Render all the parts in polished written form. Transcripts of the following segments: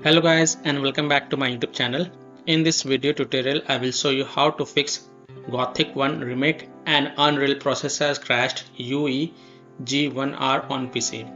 Hello guys and welcome back to my YouTube channel. In this video tutorial I will show you how to fix Gothic 1 Remake and Unreal processor has crashed UE-G1R on PC.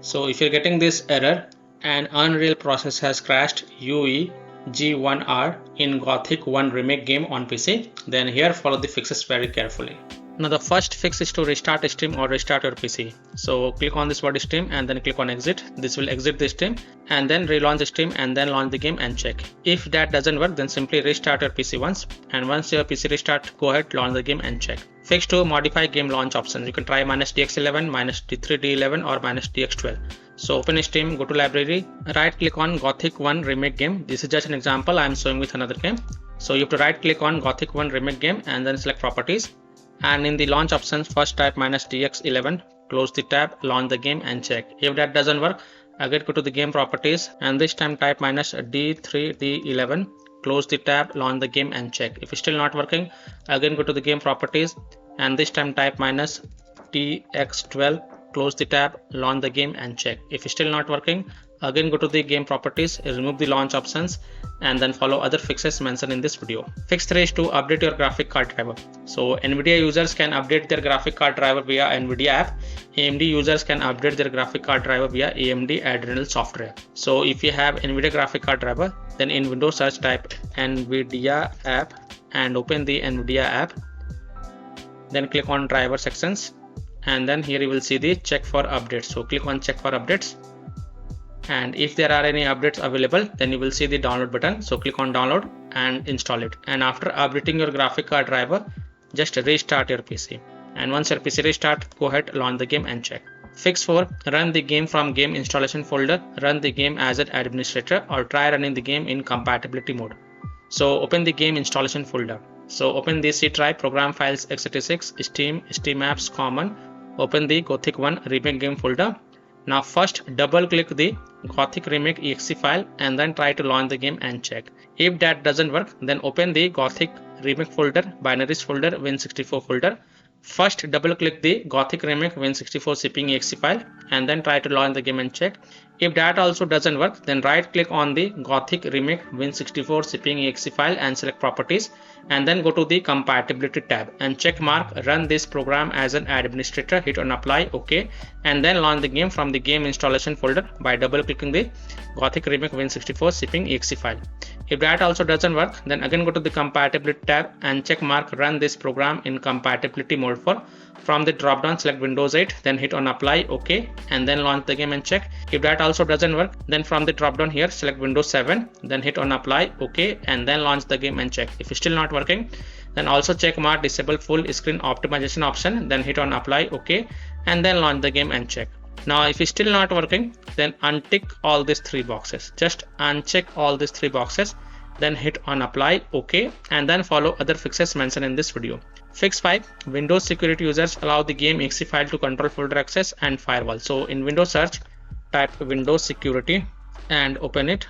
So if you're getting this error and Unreal processor has crashed UE-G1R in Gothic 1 Remake game on PC, then here follow the fixes very carefully. Now the first fix is to restart Steam or restart your PC. So click on this word Steam and then click on exit. This will exit the Steam and then relaunch Steam and then launch the game and check. If that doesn't work, then simply restart your PC once, and once your PC restart, go ahead, launch the game and check. Fix to modify game launch options. You can try -DX11, -D3D11 or -DX12. So open Steam, go to library, right click on Gothic 1 Remake game. This is just an example I am showing with another game. So you have to right click on Gothic 1 Remake game and then select properties. And in the launch options, first type -DX11, close the tab, launch the game and check. If that doesn't work, again go to the game properties and this time type -D3D11, close the tab, launch the game and check. If it's still not working, again go to the game properties and this time type -DX12, close the tab, launch the game and check. If it's still not working, again go to the game properties, remove the launch options and then follow other fixes mentioned in this video. Fix 3 is to update your graphic card driver. So Nvidia users can update their graphic card driver via Nvidia app. AMD users can update their graphic card driver via AMD Adrenal software. So if you have Nvidia graphic card driver, then in Windows search type Nvidia app and open the Nvidia app. Then click on driver sections and then here you will see the check for updates. So click on check for updates. And if there are any updates available, then you will see the download button. So click on download and install it. And after updating your graphic card driver, just restart your PC. And once your PC restart, go ahead, launch the game and check. Fix 4, run the game from game installation folder, run the game as an administrator or try running the game in compatibility mode. So open the game installation folder. So open the C drive, program files x86, Steam, Steam apps, common. Open the Gothic 1 Remake game folder. Now first double click the Gothic Remake exe file and then try to launch the game and check. If that doesn't work, then open the Gothic Remake folder, binaries folder, Win64 folder. First double click the Gothic Remake Win64 shipping exe file and then try to launch the game and check. If that also doesn't work, then right click on the Gothic Remake Win64 shipping exe file and select properties and then go to the compatibility tab and check mark run this program as an administrator, hit on apply, OK, and then launch the game from the game installation folder by double clicking the Gothic Remake Win64 shipping exe file. If that also doesn't work, then again go to the compatibility tab and check mark run this program in compatibility mode for. From the drop down select Windows 8, then hit on apply, OK, and then launch the game and check. If that also doesn't work, then from the drop down here select Windows 7, then hit on apply, OK, and then launch the game and check. If it's still not working, then also check mark disable full screen optimization option, then hit on apply, OK, and then launch the game and check. Now if it's still not working, then untick all these 3 boxes. Just uncheck all these 3 boxes, then hit on apply, OK, and then follow other fixes mentioned in this video. Fix 5, Windows security users allow the game exe file to control folder access and firewall. So in Windows search, type Windows security and open it.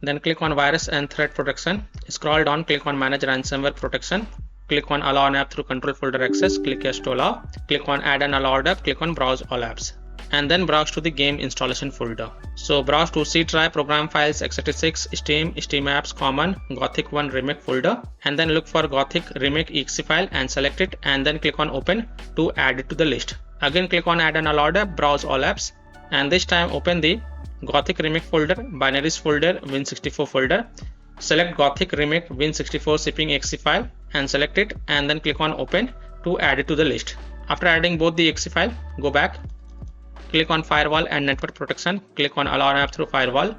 Then click on virus and threat protection. Scroll down, click on manage ransomware protection. Click on allow an app through control folder access. Click yes to allow. Click on add an allowed app. Click on browse all apps. And then browse to the game installation folder. So browse to C drive, program files x86, Steam, Steam apps, common, Gothic 1 Remake folder, and then look for Gothic Remake exe file and select it and then click on open to add it to the list. Again click on add an allowed app, browse all apps, and this time open the Gothic Remake folder, binaries folder, Win64 folder. Select Gothic Remake Win64 shipping exe file and select it and then click on open to add it to the list. After adding both the exe file, go back. Click on firewall and network protection, click on allow an app through firewall,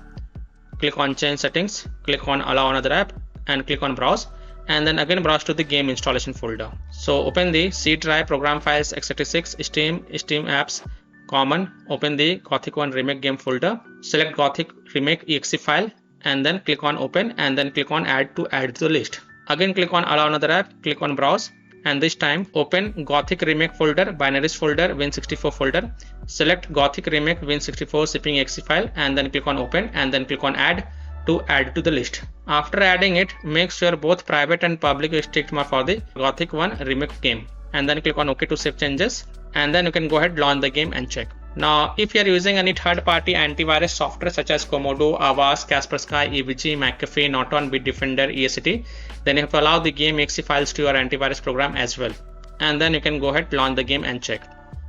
click on change settings, click on allow another app and click on browse, and then again browse to the game installation folder. So open the C drive, program files x86, Steam, Steam apps, common, open the Gothic 1 Remake game folder, select Gothic Remake exe file and then click on open and then click on add to the list. Again click on allow another app, click on browse, and this time open Gothic Remake folder, binaries folder, Win64 folder. Select Gothic Remake Win64 shipping exe file and then click on open and then click on add to the list. After adding it, make sure both private and public is ticked mark for the Gothic 1 Remake game and then click on OK to save changes and then you can go ahead, launch the game and check. Now, if you are using any third-party antivirus software such as Komodo, Avast, Kaspersky, EVG, McAfee, Norton, Bitdefender, EACT, then you have to allow the game exe files to your antivirus program as well. And then you can go ahead, launch the game and check.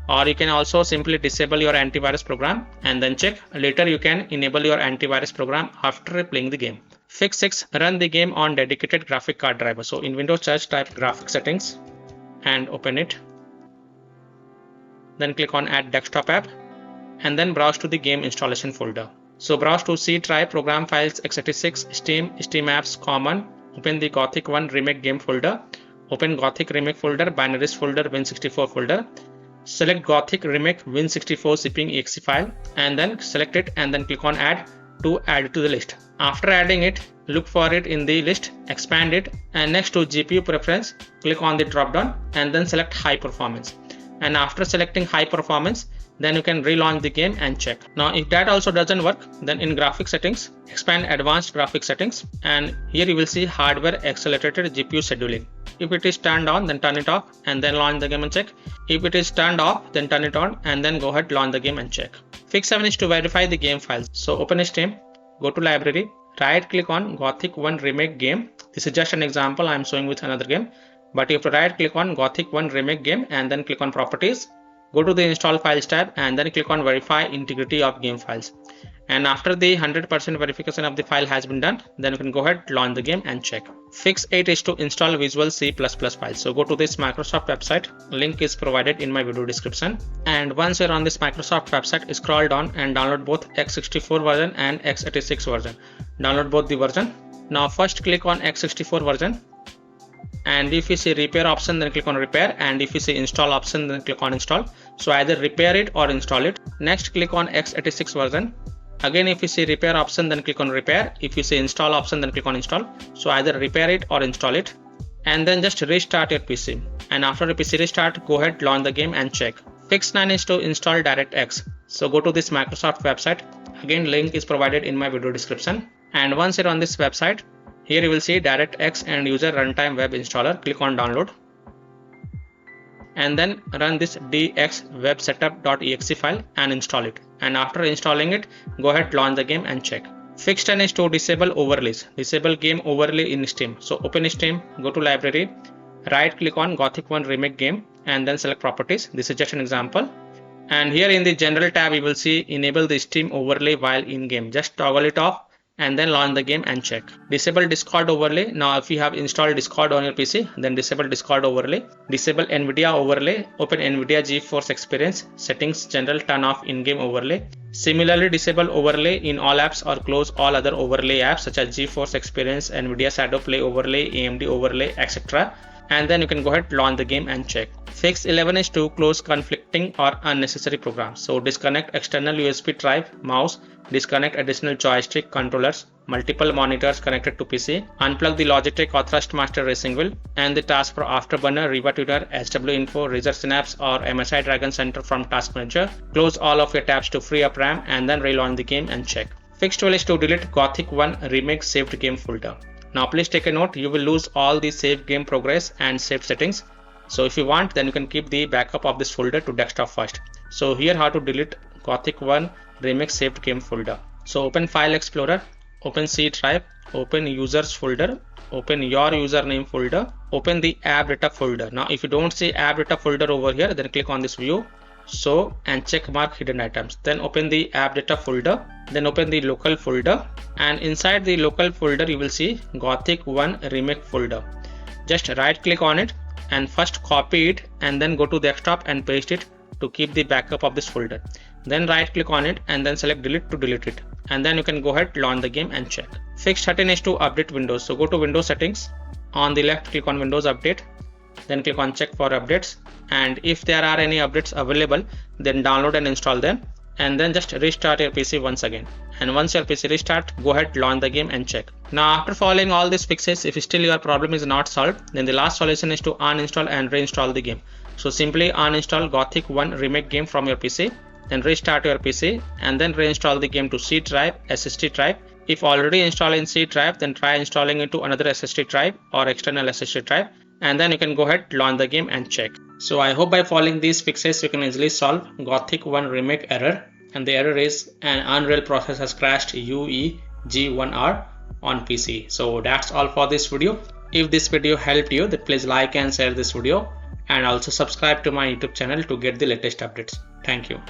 Or you can also simply disable your antivirus program and then check. Later you can enable your antivirus program after playing the game. Fix 6. Run the game on dedicated graphic card driver. So in Windows search, type graphic settings and open it. Then click on add desktop app and then browse to the game installation folder. So browse to C drive, program files, x86, Steam, Steam apps, common. Open the Gothic 1 Remake game folder. Open Gothic Remake folder, binaries folder, Win64 folder. Select Gothic Remake Win64 zipping exe file and then select it and then click on add to add it to the list. After adding it, look for it in the list, expand it, and next to GPU preference, click on the drop down and then select high performance. And after selecting high performance, then you can relaunch the game and check. Now if that also doesn't work, then in graphic settings, expand advanced graphic settings and here you will see hardware accelerated GPU scheduling. If it is turned on, then turn it off and then launch the game and check. If it is turned off, then turn it on and then go ahead, launch the game and check. Fix 7 is to verify the game files. So open Steam, go to library, right click on Gothic 1 Remake game. This is just an example I am showing with another game. But you have to right click on Gothic 1 Remake game and then click on properties. Go to the install files tab and then click on verify integrity of game files. And after the 100% verification of the file has been done, then you can go ahead, launch the game and check. Fix 8 is to install Visual C++ files. So go to this Microsoft website. Link is provided in my video description. And once you're on this Microsoft website, scroll down and download both x64 version and x86 version. Download both the version. Now first click on x64 version. And if you see repair option, then click on repair, and if you see install option, then click on install. So either repair it or install it. Next click on x86 version. Again, if you see repair option, then click on repair. If you see install option, then click on install. So either repair it or install it, and then just restart your PC. And after your PC restart, go ahead, launch the game and check. Fix 9 is to install DirectX. So go to this Microsoft website. Again, link is provided in my video description. And once you're on this website, here you will see DirectX and user runtime web installer. Click on download and then run this dxwebsetup.exe file and install it. And after installing it, go ahead, launch the game and check. Fix 10 is to disable overlays. Disable game overlay in Steam. So open Steam, go to library, right click on Gothic 1 Remake game and then select properties. This is just an example. And here in the general tab, you will see enable the Steam overlay while in game. Just toggle it off and then launch the game and check. Disable Discord overlay. Now if you have installed Discord on your PC, then disable Discord overlay. Disable NVIDIA overlay. Open NVIDIA GeForce Experience settings, general, turn off in-game overlay. Similarly, disable overlay in all apps or close all other overlay apps such as GeForce Experience, NVIDIA Shadow Play overlay, AMD overlay, etc. And then you can go ahead, launch the game and check. Fix 11 is to close conflicting or unnecessary programs. So disconnect external USB drive, mouse, disconnect additional joystick controllers, multiple monitors connected to PC, unplug the Logitech or Thrustmaster Racing Wheel, and the task for Afterburner, Riva Tutor, SW Info, Razor Synapse or MSI Dragon Center from Task Manager. Close all of your tabs to free up RAM and then relaunch the game and check. Fix 12 is to delete Gothic 1 Remake saved game folder. Now please take a note, you will lose all the saved game progress and saved settings. So if you want, then you can keep the backup of this folder to desktop first. So here how to delete Gothic 1 Remake saved game folder. So open File Explorer, open C drive, open users folder, open your username folder, open the app data folder. Now if you don't see app data folder over here, then click on this view, show and check mark hidden items. Then open the app data folder, then open the local folder, and inside the local folder you will see Gothic 1 Remake folder. Just right click on it and first copy it and then go to desktop and paste it to keep the backup of this folder. Then right click on it and then select delete to delete it, and then you can go ahead, launch the game and check. Fix 13 is to update Windows. So go to Windows settings, on the left click on Windows update, then click on check for updates, and if there are any updates available, then download and install them, and then just restart your PC once again. And once your PC restart, go ahead, launch the game and check. Now after following all these fixes, if still your problem is not solved, then the last solution is to uninstall and reinstall the game. So simply uninstall Gothic 1 Remake game from your PC, then restart your PC and then reinstall the game to C drive, SSD drive. If already installed in C drive, then try installing it to another SSD drive or external SSD drive. and then you can go ahead, launch the game and check. So I hope by following these fixes you can easily solve Gothic 1 Remake error, and the error is an Unreal process has crashed UE-G1R on PC. So that's all for this video. If this video helped you, then please like and share this video, and also subscribe to my YouTube channel to get the latest updates. Thank you.